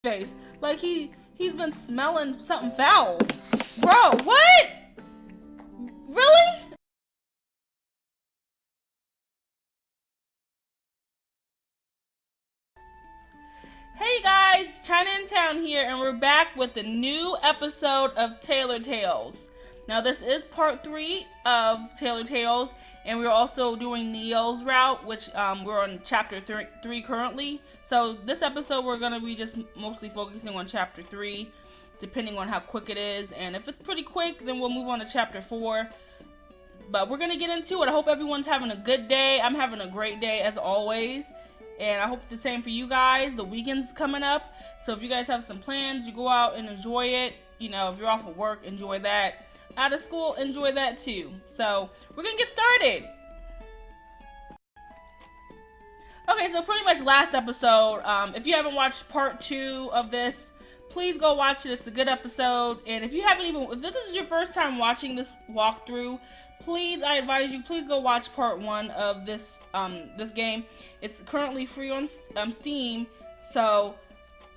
face. Like he's been smelling something foul. Bro, what? Really? Hey guys, China in Town here, and we're back with a new episode of Tailor Tales. Now this is part 3 of Tailor Tales, and we're also doing Neil's route, which we're on chapter 3 currently. So this episode we're going to be just mostly focusing on chapter 3, depending on how quick it is. And if it's pretty quick, then we'll move on to chapter 4. But we're going to get into it. I hope everyone's having a good day. I'm having a great day as always. And I hope the same for you guys. The weekend's coming up. So if you guys have some plans, you go out and enjoy it. You know, if you're off of work, enjoy that. Out of school, enjoy that too. So we're going to get started. Okay, so pretty much last episode, if you haven't watched part 2 of this, please go watch it. It's a good episode. And if you haven't if this is your first time watching this walkthrough, please, I advise you, please go watch part 1 of this this game. It's currently free on Steam, so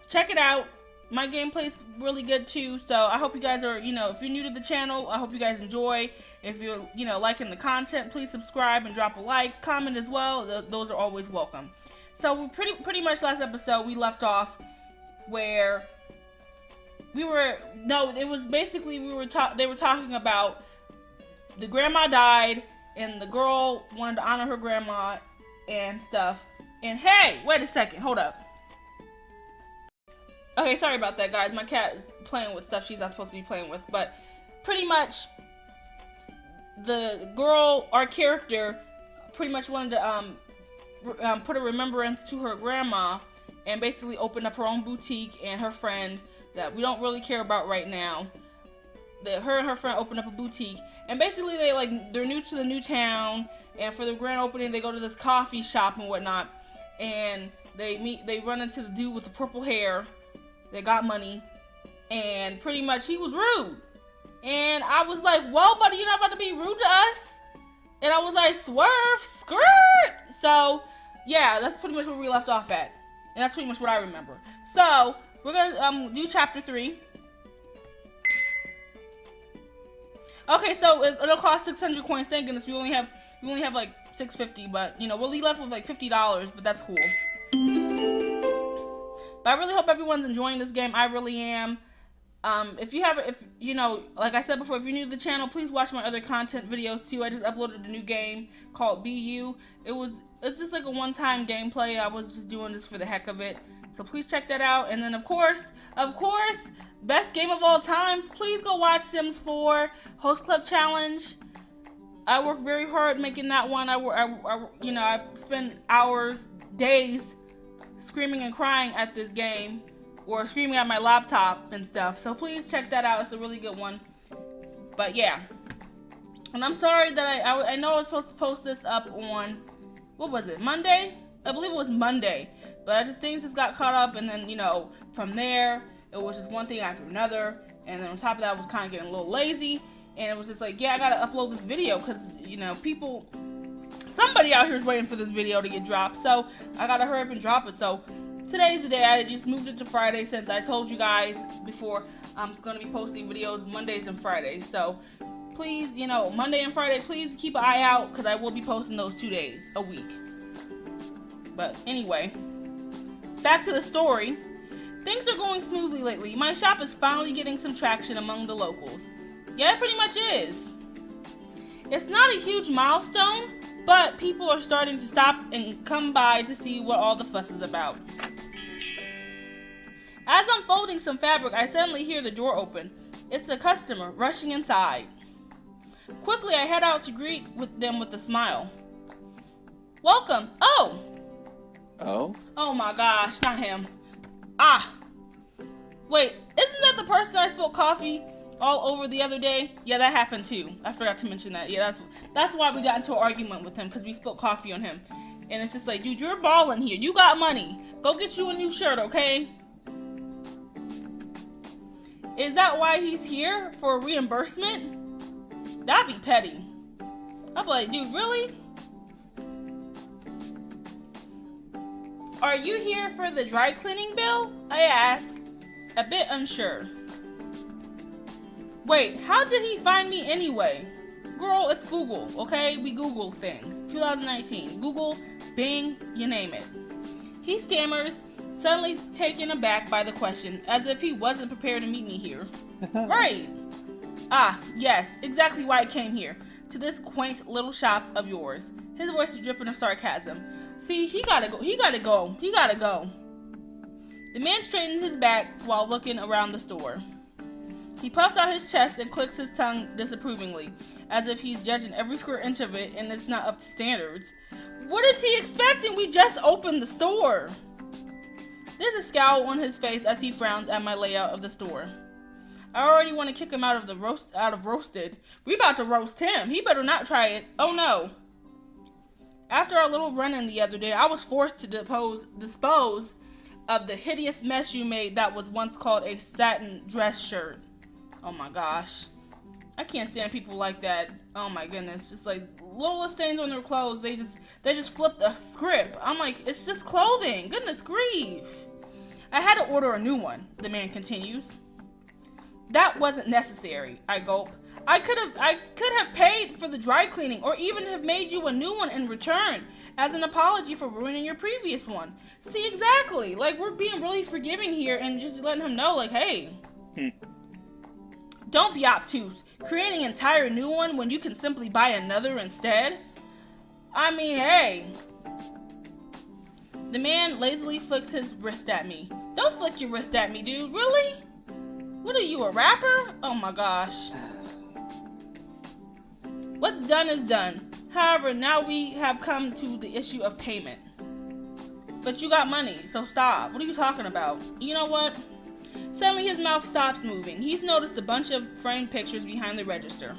check it out. My gameplay is really good too, so I hope you guys are, if you're new to the channel, I hope you guys enjoy. If you're, liking the content, please subscribe and drop a like, comment as well. Those are always welcome. So pretty much last episode we left off where they were talking about the grandma died, and the girl wanted to honor her grandma and stuff. And hey, wait a second, hold up. Okay, sorry about that, guys. My cat is playing with stuff she's not supposed to be playing with. But pretty much, the girl, our character, pretty much wanted to put a remembrance to her grandma and basically open up her own boutique. And her friend, that we don't really care about right now, her and her friend opened up a boutique, and basically they're new to the new town, and for the grand opening they go to this coffee shop and whatnot, and they run into the dude with the purple hair that got money, and pretty much he was rude, and I was like, well buddy, you're not about to be rude to us. And I was like, swerve, skirt. So yeah, that's pretty much where we left off at, and that's pretty much what I remember. So we're gonna do chapter 3. Okay, so it'll cost 600 coins. Thank goodness we only have like 650, but we'll be left with like $50, but that's cool. But I really hope everyone's enjoying this game. I really am. Like I said before, if you're new to the channel, please watch my other content videos too. I just uploaded a new game called BU. It's just like a one-time gameplay. I was just doing this for the heck of it. So please check that out. And then of course, best game of all times, please go watch Sims 4 Host Club Challenge. I worked very hard making that one. I spent hours, days screaming and crying at this game, or screaming at my laptop and stuff. So please check that out. It's a really good one. But yeah. And I'm sorry that I know I was supposed to post this up on, what was it, Monday? I believe it was Monday. But things just got caught up, and then, from there, it was just one thing after another. And then on top of that, I was kind of getting a little lazy. And it was just like, yeah, I gotta upload this video, because, somebody out here is waiting for this video to get dropped. So I gotta hurry up and drop it. So today's the day. I just moved it to Friday, since I told you guys before I'm gonna be posting videos Mondays and Fridays. So please, Monday and Friday, please keep an eye out, because I will be posting those 2 days a week. But anyway, back to the story. Things are going smoothly lately. My shop is finally getting some traction among the locals. Yeah, it pretty much is. It's not a huge milestone, but people are starting to stop and come by to see what all the fuss is about. As I'm folding some fabric, I suddenly hear the door open. It's a customer rushing inside. Quickly, I head out to greet them with a smile. Welcome. Oh! Oh? Oh my gosh, not him. Ah! Wait, isn't that the person I spilled coffee all over the other day? Yeah, that happened too. I forgot to mention that. Yeah, that's why we got into an argument with him, because we spilled coffee on him. And it's just like, dude, you're balling here. You got money. Go get you a new shirt, okay? Is that why he's here? For a reimbursement? That'd be petty. I'm like, dude, really? Are you here for the dry cleaning bill? I ask. a bit unsure. Wait, how did he find me anyway? Girl, it's Google, okay? We Google things. 2019. Google, Bing, you name it. He stammers, suddenly taken aback by the question, as if he wasn't prepared to meet me here. Right. Ah, yes, exactly why I came here. To this quaint little shop of yours. His voice is dripping of sarcasm. See, he gotta go. The man straightens his back while looking around the store. He puffs out his chest and clicks his tongue disapprovingly, as if he's judging every square inch of it and it's not up to standards. What is he expecting? We just opened the store. There's a scowl on his face as he frowns at my layout of the store. I already want to kick him out of roasted. We about to roast him. He better not try it. Oh no. After our little run-in the other day, I was forced to dispose of the hideous mess you made that was once called a satin dress shirt. Oh my gosh. I can't stand people like that. Oh my goodness. Just like little stains on their clothes. They just flipped the script. I'm like, it's just clothing. Goodness grief. I had to order a new one, the man continues. That wasn't necessary, I gulp. I could have paid for the dry cleaning or even have made you a new one in return as an apology for ruining your previous one. See, exactly. Like, we're being really forgiving here and just letting him know, like, hey, don't be obtuse. Creating an entire new one when you can simply buy another instead? I mean, hey. The man lazily flicks his wrist at me. Don't flick your wrist at me, dude. Really? What are you, a rapper? Oh my gosh. What's done is done. However, now we have come to the issue of payment. But you got money, so stop. What are you talking about? You know what? Suddenly his mouth stops moving. He's noticed a bunch of framed pictures behind the register.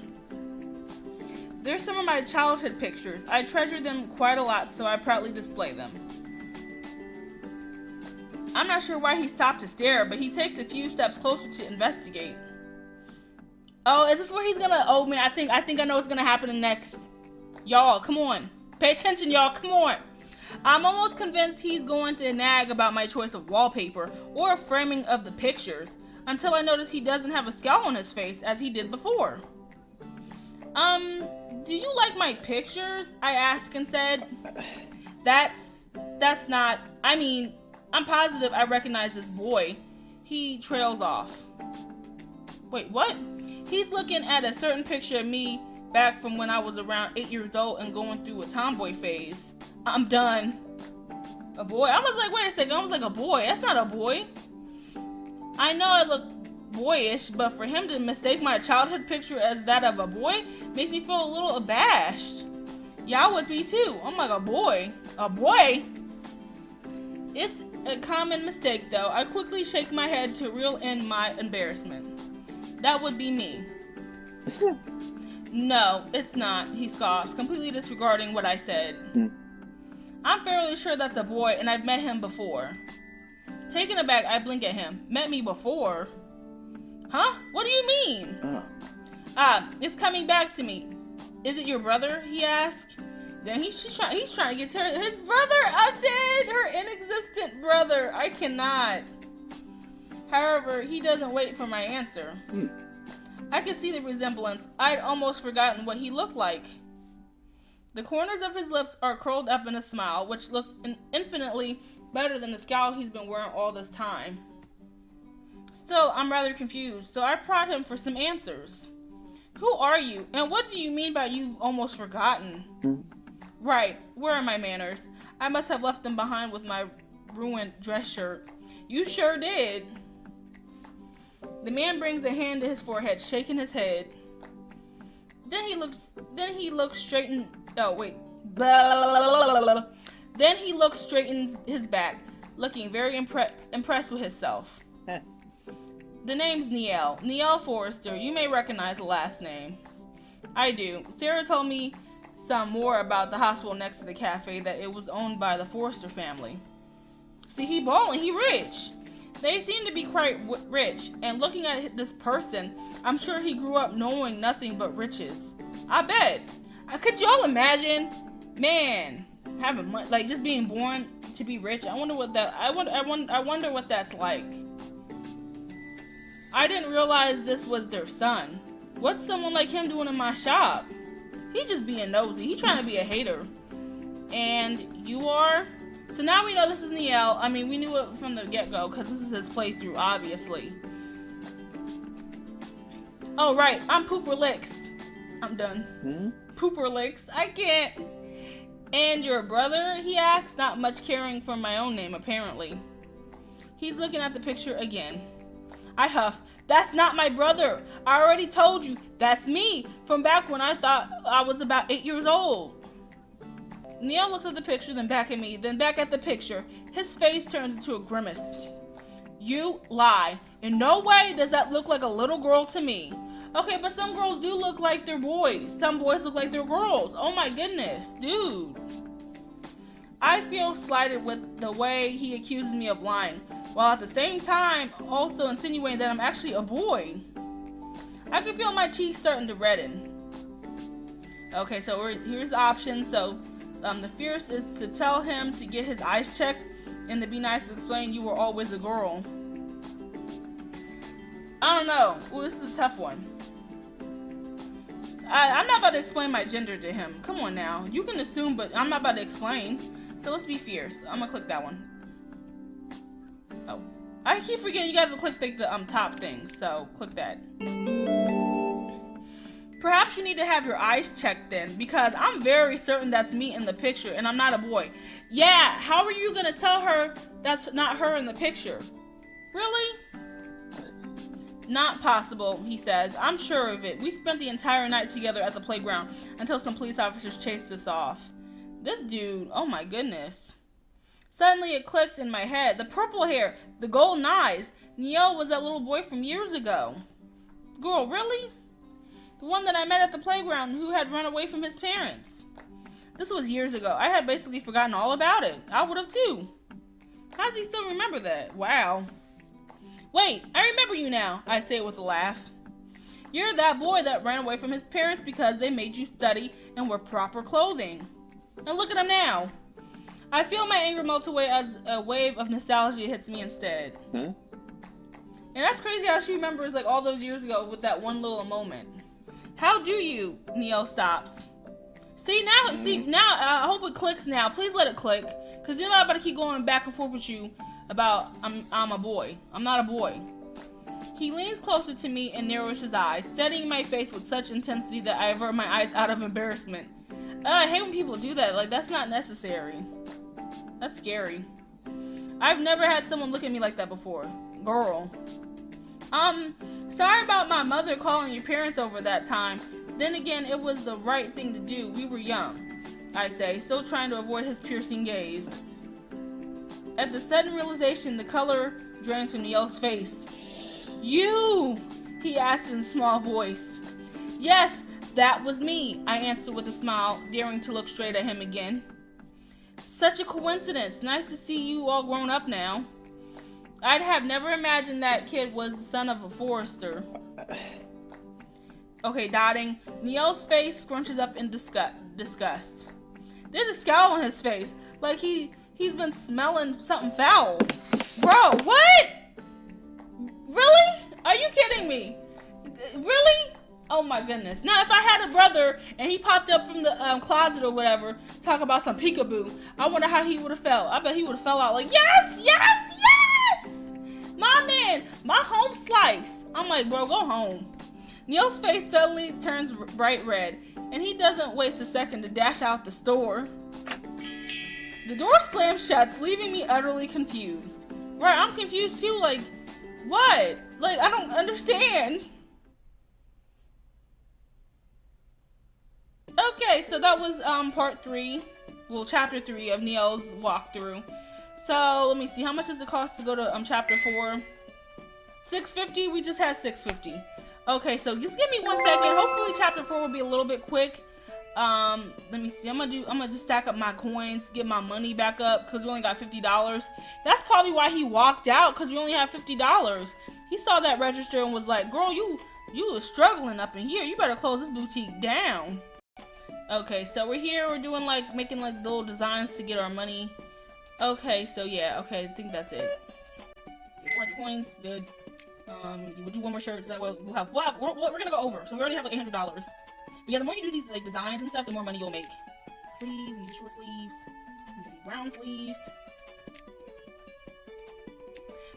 There's some of my childhood pictures. I treasure them quite a lot, so I proudly display them. I'm not sure why he stopped to stare, but he takes a few steps closer to investigate. Oh, is this where he's gonna... Oh, man, I think I know what's gonna happen next. Y'all, come on. Pay attention, y'all. Come on. I'm almost convinced he's going to nag about my choice of wallpaper or framing of the pictures until I notice he doesn't have a scowl on his face as he did before. Do you like my pictures? I asked and said. That's not... I mean... I'm positive I recognize this boy. He trails off. Wait, what? He's looking at a certain picture of me back from when I was around 8 years old and going through a tomboy phase. I'm done. A boy? I was like, wait a second. I was like, a boy? That's not a boy. I know I look boyish, but for him to mistake my childhood picture as that of a boy makes me feel a little abashed. Y'all would be too. I'm like, a boy? A boy? It's a common mistake, though. I quickly shake my head to reel in my embarrassment. That would be me. No, it's not, he scoffs, completely disregarding what I said. I'm fairly sure that's a boy, and I've met him before. Taken aback, I blink at him. Met me before? Huh? What do you mean? It's coming back to me. Is it your brother? He asked. Then he's trying to get to his brother updated, her inexistent brother. I cannot. However, he doesn't wait for my answer. I could see the resemblance. I'd almost forgotten what he looked like. The corners of his lips are curled up in a smile, which looks infinitely better than the scowl he's been wearing all this time. Still, I'm rather confused, so I prod him for some answers. Who are you, and what do you mean by you've almost forgotten? Right, where are my manners? I must have left them behind with my ruined dress shirt. You sure did. The man brings a hand to his forehead, shaking his head. Then he looks straight in... Oh, wait. Then he looks straight in his back, looking very impressed with himself. The name's Niall. Niall Forrester. You may recognize the last name. I do. Sarah told me some more about the hospital next to the cafe, that it was owned by the Forrester family. See, he ballin', he rich. They seem to be quite rich, and looking at this person, I'm sure he grew up knowing nothing but riches. I bet. Could y'all imagine, man, having money, like just being born to be rich? I wonder what that. I wonder what that's like. I didn't realize this was their son. What's someone like him doing in my shop? He's just being nosy. He's trying to be a hater. And you are? So now we know this is Niel. I mean, we knew it from the get-go because this is his playthrough, obviously. Oh, right. I'm Pooper Licks. I'm done. Pooper Licks. I can't. And your brother? He asks, not much caring for my own name, apparently. He's looking at the picture again. I huff. That's not my brother. I already told you. That's me. From back when I thought I was about 8 years old. Niel looks at the picture, then back at me, then back at the picture. His face turns into a grimace. You lie. In no way does that look like a little girl to me. Okay, but some girls do look like they're boys. Some boys look like they're girls. Oh my goodness, dude. I feel slighted with the way he accuses me of lying, while at the same time also insinuating that I'm actually a boy. I can feel my cheeks starting to redden. Okay, so here's the options. So the fierce is to tell him to get his eyes checked, and to be nice to explain you were always a girl. I don't know. Well, this is a tough one. I'm not about to explain my gender to him. Come on now. You can assume, but I'm not about to explain. So let's be fierce. I'm gonna click that one. Oh, I keep forgetting you gotta click the top thing. So click that. Perhaps you need to have your eyes checked then, because I'm very certain that's me in the picture and I'm not a boy. Yeah, how are you gonna tell her that's not her in the picture? Really? Not possible, he says. I'm sure of it. We spent the entire night together at the playground until some police officers chased us off. This dude, oh my goodness. Suddenly it clicks in my head. The purple hair, the golden eyes. Niel was that little boy from years ago. Girl, really? The one that I met at the playground who had run away from his parents. This was years ago. I had basically forgotten all about it. I would have too. How does he still remember that? Wow. Wait, I remember you now, I say with a laugh. You're that boy that ran away from his parents because they made you study and wear proper clothing. And look at him now. I feel my anger melt away as a wave of nostalgia hits me instead. And that's crazy how she remembers like all those years ago with that one little moment. How do you? Niel stops. See now, I hope it clicks now. Please let it click. Because you're not about to keep going back and forth with you about I'm a boy. I'm not a boy. He leans closer to me and narrows his eyes, studying my face with such intensity that I avert my eyes out of embarrassment. I hate when people do that. Like, that's not necessary. That's scary. I've never had someone look at me like that before. Girl. Sorry about my mother calling your parents over that time. Then again, it was the right thing to do. We were young, I say, still trying to avoid his piercing gaze. At the sudden realization, the color drains from Niel's face. You! He asks in a small voice. Yes, that was me, I answer with a smile, daring to look straight at him again. Such a coincidence. Nice to see you all grown up now. I'd have never imagined that kid was the son of a forester. Okay, dotting. Niel's face scrunches up in disgust. There's a scowl on his face, like he's been smelling something foul. Bro, what? Really? Are you kidding me? Really? Oh my goodness. Now, if I had a brother and he popped up from the closet or whatever, talk about some peekaboo, I wonder how he would have felt. I bet he would have fell out like, yes, yes, yes! My man, my home slice. I'm like, bro, go home. Niel's face suddenly turns bright red, and he doesn't waste a second to dash out the store. The door slams shut, leaving me utterly confused. Right, I'm confused too, like, what? Like, I don't understand. Okay, so that was part 3, well, chapter 3 of Niel's walkthrough. So let me see, how much does it cost to go to chapter 4? $6.50. We just had $6.50. Okay, so just give me 1 second. Hopefully chapter 4 will be a little bit quick. Let me see. I'm gonna just stack up my coins, get my money back up, because we only got $50. That's probably why he walked out, because we only have $50. He saw that register and was like, girl, you were struggling up in here. You better close this boutique down. Okay, so we're here. We're doing like making like little designs to get our money. Okay, so yeah. Okay, I think that's it. Get 100 coins. Good. We'll do one more shirt. So that way we're gonna go over. So we already have like $800. But yeah, the more you do these like designs and stuff, the more money you'll make. Sleeves, and short sleeves. Let me see, brown sleeves.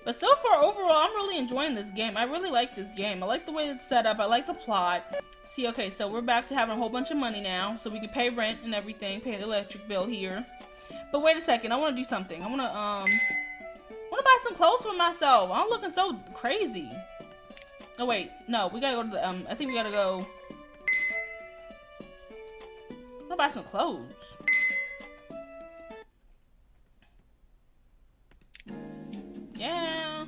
But so far, overall, I'm really enjoying this game. I really like this game. I like the way it's set up. I like the plot. See, okay, so we're back to having a whole bunch of money now. So we can pay rent and everything, pay the electric bill here. But wait a second, I want to do something. I want to buy some clothes for myself. I'm looking so crazy. Oh, wait. No, we gotta go to the, I think we gotta go. I want to buy some clothes. Yeah.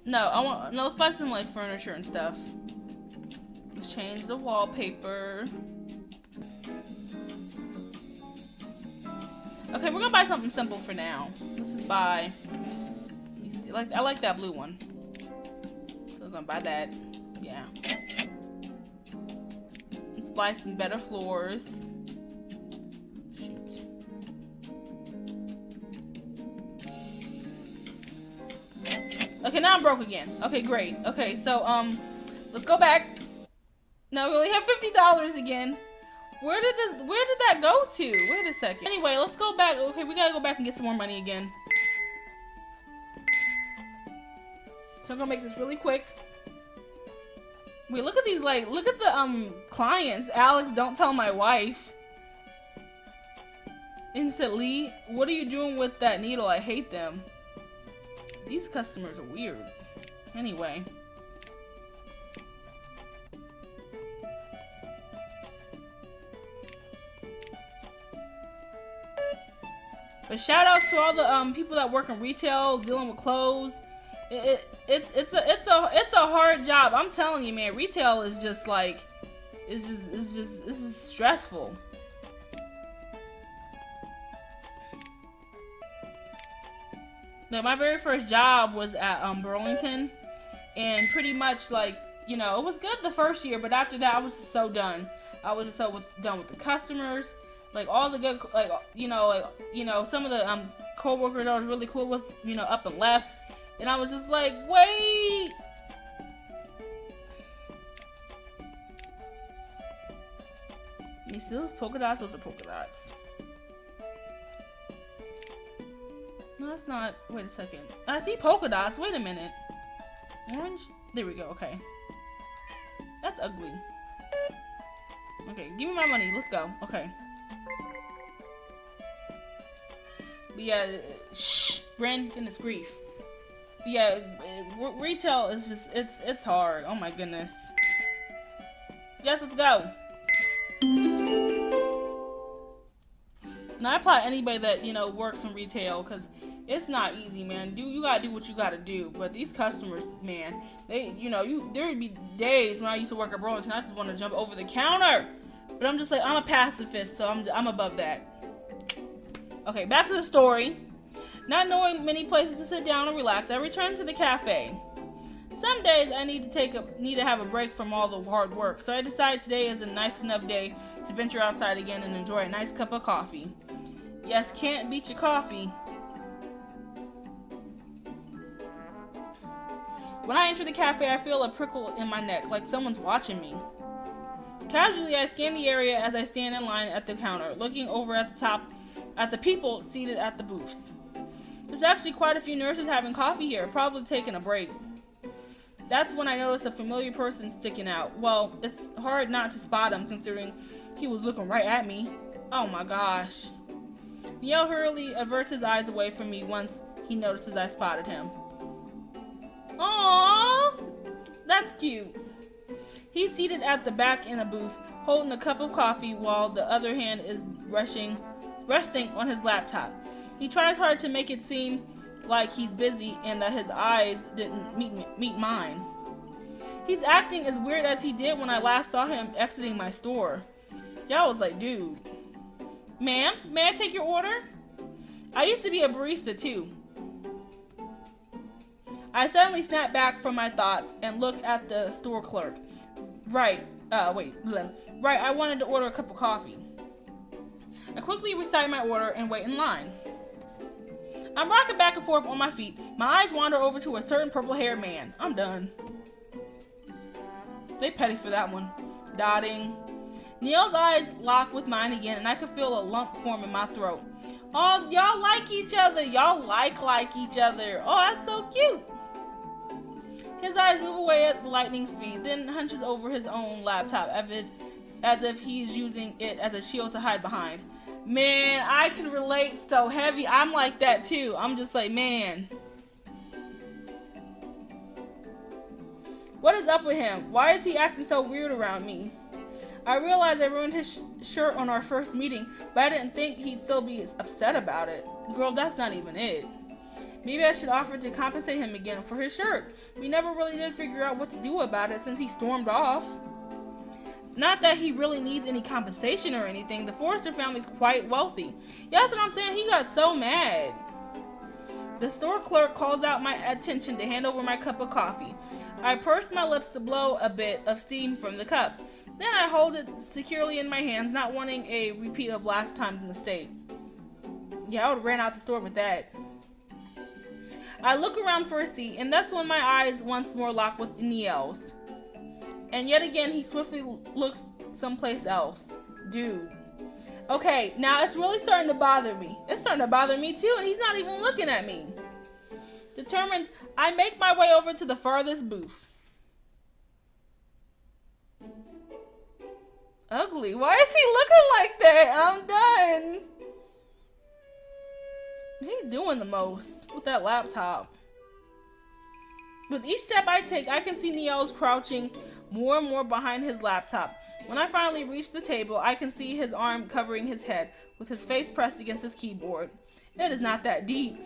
No, let's buy some like furniture and stuff. Let's change the wallpaper. Okay, we're gonna buy something simple for now. Let's just buy. Let me see. I like that blue one. So we're gonna buy that. Yeah. Let's buy some better floors. Okay, now I'm broke again. Okay, great. Okay, so, let's go back. No, we only have $50 again. Where did that go to? Wait a second. Anyway, let's go back. Okay, we gotta go back and get some more money again. So I'm gonna make this really quick. Wait, look at these, like, look at the, clients. Alex, don't tell my wife. Instantly, what are you doing with that needle? I hate them. These customers are weird. Anyway. But shout outs to all the people that work in retail, dealing with clothes. It's a hard job. I'm telling you, man. Retail is just like, it's just stressful. Now, my very first job was at Burlington, and pretty much like, you know, it was good the first year, but after that I was just so done. I was just so done with the customers, like all the good, like some of the co-workers I was really cool with, you know, up and left, and I was just like, wait. You see those polka dots? Those are polka dots. No, that's not. Wait a second. I see polka dots. Wait a minute. Orange? There we go. Okay. That's ugly. Okay, give me my money. Let's go. Okay. But yeah, shh, Ren, goodness grief. But yeah, retail is just, it's hard. Oh my goodness. Yes, let's go. And I apply to anybody that, you know, works in retail, because it's not easy, man. You gotta do what you gotta do. But these customers, man, they, you know, there would be days when I used to work at Burlington, I just want to jump over the counter. But I'm just like, I'm a pacifist, so I'm above that. Okay, back to the story. Not knowing many places to sit down and relax, I returned to the cafe. Some days I need to have a break from all the hard work, so I decided today is a nice enough day to venture outside again and enjoy a nice cup of coffee. Yes, can't beat your coffee. When I enter the cafe, I feel a prickle in my neck, like someone's watching me. Casually, I scan the area as I stand in line at the counter, looking over at the top at the people seated at the booths. There's actually quite a few nurses having coffee here, probably taking a break. That's when I noticed a familiar person sticking out. Well, it's hard not to spot him considering he was looking right at me. Oh my gosh. Niel hurriedly averts his eyes away from me once he notices I spotted him. Aww, that's cute. He's seated at the back in a booth, holding a cup of coffee while the other hand is resting on his laptop. He tries hard to make it seem like he's busy and that his eyes didn't meet mine. He's acting as weird as he did when I last saw him exiting my store. Y'all was like, dude. Ma'am, may I take your order? I used to be a barista too. I suddenly snap back from my thoughts and look at the store clerk. Right, I wanted to order a cup of coffee. I quickly recite my order and wait in line. I'm rocking back and forth on my feet. My eyes wander over to a certain purple-haired man. I'm done. They petty for that one. Dotting. Neil's eyes lock with mine again, and I can feel a lump form in my throat. Oh, y'all like each other. Y'all like each other. Oh, that's so cute. His eyes move away at lightning speed, then hunches over his own laptop as if he's using it as a shield to hide behind. Man, I can relate so heavy. I'm like that too. I'm just like, man. What is up with him? Why is he acting so weird around me? I realized I ruined his shirt on our first meeting, but I didn't think he'd still be upset about it. Girl, that's not even it. Maybe I should offer to compensate him again for his shirt. We never really did figure out what to do about it since he stormed off. Not that he really needs any compensation or anything. The Forrester family's quite wealthy. Yeah, that's what I'm saying. He got so mad. The store clerk calls out my attention to hand over my cup of coffee. I purse my lips to blow a bit of steam from the cup. Then I hold it securely in my hands, not wanting a repeat of last time's mistake. Yeah, I would have ran out the store with that. I look around for a seat, and that's when my eyes once more lock with Neil's. And yet again, he swiftly looks someplace else. Dude. Okay, now it's really starting to bother me. It's starting to bother me too, and he's not even looking at me. Determined, I make my way over to the farthest booth. Ugly. Why is he looking like that? I'm done. He's doing the most with that laptop. With each step I take, I can see Neil's crouching more and more behind his laptop. When I finally reach the table, I can see his arm covering his head, with his face pressed against his keyboard. It is not that deep.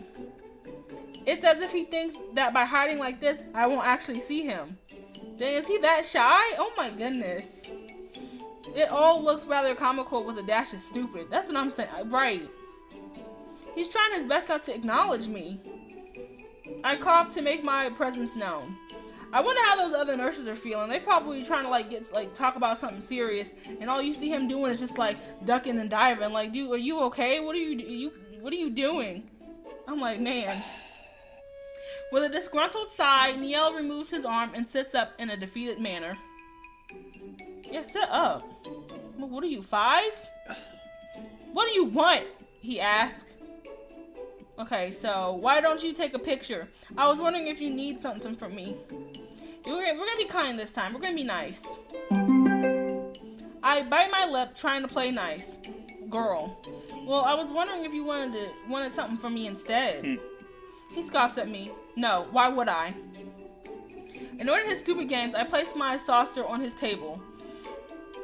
It's as if he thinks that by hiding like this, I won't actually see him. Dang, is he that shy? Oh my goodness. It all looks rather comical with a dash of stupid. That's what I'm saying. Right. He's trying his best not to acknowledge me. I cough to make my presence known. I wonder how those other nurses are feeling. They probably trying to talk about something serious, and all you see him doing is just like ducking and diving. Like, dude, are you okay? What are you doing? I'm like, man. With a disgruntled sigh, Neil removes his arm and sits up in a defeated manner. Yeah, sit up. What are you, 5? What do you want? He asked. Okay, so why don't you take a picture? I was wondering if you need something from me. We're gonna be kind this time. We're gonna be nice. I bite my lip, trying to play nice. Girl. Well, I was wondering if you wanted something from me instead. He scoffs at me. No, why would I? In order to his stupid games, I placed my saucer on his table.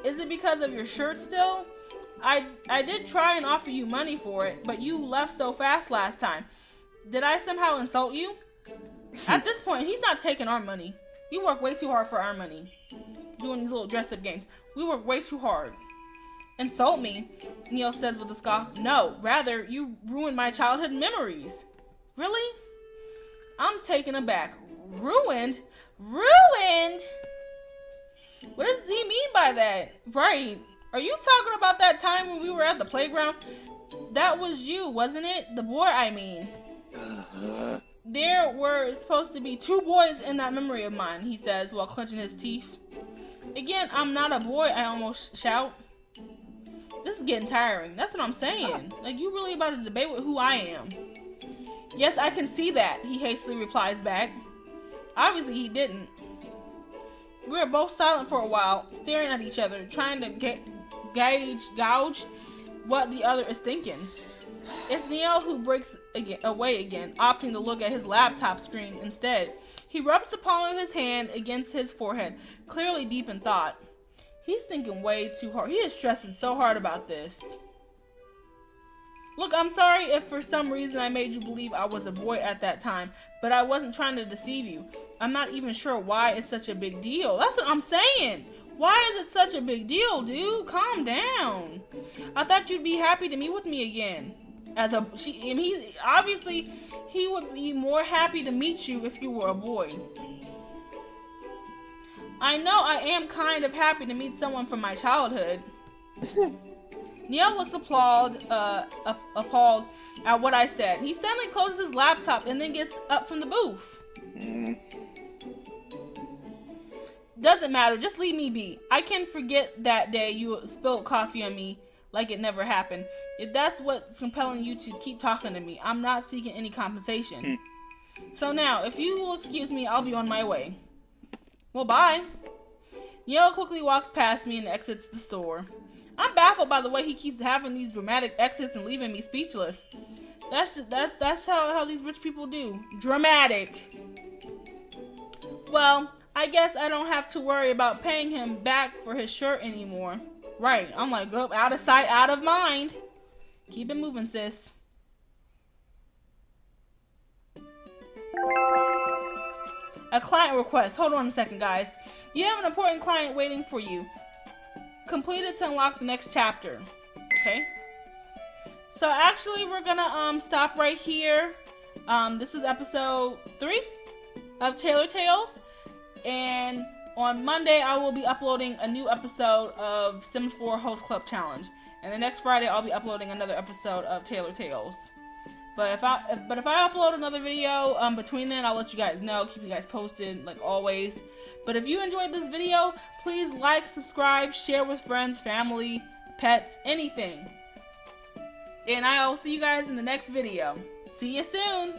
Is it because of your shirt still? I did try and offer you money for it, but you left so fast last time. Did I somehow insult you? At this point, he's not taking our money. You work way too hard for our money. Doing these little dress-up games. We work way too hard. Insult me? Neil says with a scoff. No, rather, you ruined my childhood memories. Really? I'm taken aback. Ruined? Ruined? What does he mean by that? Right. Are you talking about that time when we were at the playground? That was you, wasn't it? The boy, I mean. There were supposed to be 2 boys in that memory of mine, he says while clenching his teeth. Again, I'm not a boy, I almost shout. This is getting tiring. That's what I'm saying. Like, you really about to debate with who I am. Yes, I can see that, he hastily replies back. Obviously, he didn't. We were both silent for a while, staring at each other, trying to gauge what the other is thinking. It's Neil who breaks away again, opting to look at his laptop screen instead. He rubs the palm of his hand against his forehead, clearly deep in thought. He's thinking way too hard. He is stressing so hard about this. Look, I'm sorry if for some reason I made you believe I was a boy at that time, but I wasn't trying to deceive you. I'm not even sure why it's such a big deal. That's what I'm saying. Why is it such a big deal, dude? Calm down. I thought you'd be happy to meet with me again. Obviously, he would be more happy to meet you if you were a boy. I know I am kind of happy to meet someone from my childhood. Neil looks appalled at what I said. He suddenly closes his laptop and then gets up from the booth. Doesn't matter, just leave me be. I can forget that day you spilled coffee on me like it never happened. If that's what's compelling you to keep talking to me, I'm not seeking any compensation. So now, if you will excuse me, I'll be on my way. Well, bye. Neil quickly walks past me and exits the store. I'm baffled by the way he keeps having these dramatic exits and leaving me speechless. That's how these rich people do. Dramatic. Well, I guess I don't have to worry about paying him back for his shirt anymore. Right, I'm like, oh, out of sight, out of mind. Keep it moving, sis. A client request. Hold on a second, guys. You have an important client waiting for you. Complete it to unlock the next chapter. Okay. So actually, we're gonna stop right here. This is episode 3 of Tailor Tales, and on Monday I will be uploading a new episode of Sims 4 Host Club Challenge, and the next Friday I'll be uploading another episode of Tailor Tales. But if I upload another video between then, I'll let you guys know, keep you guys posted like always. But if you enjoyed this video, please like, subscribe, share with friends, family, pets, anything. And I will see you guys in the next video. See you soon!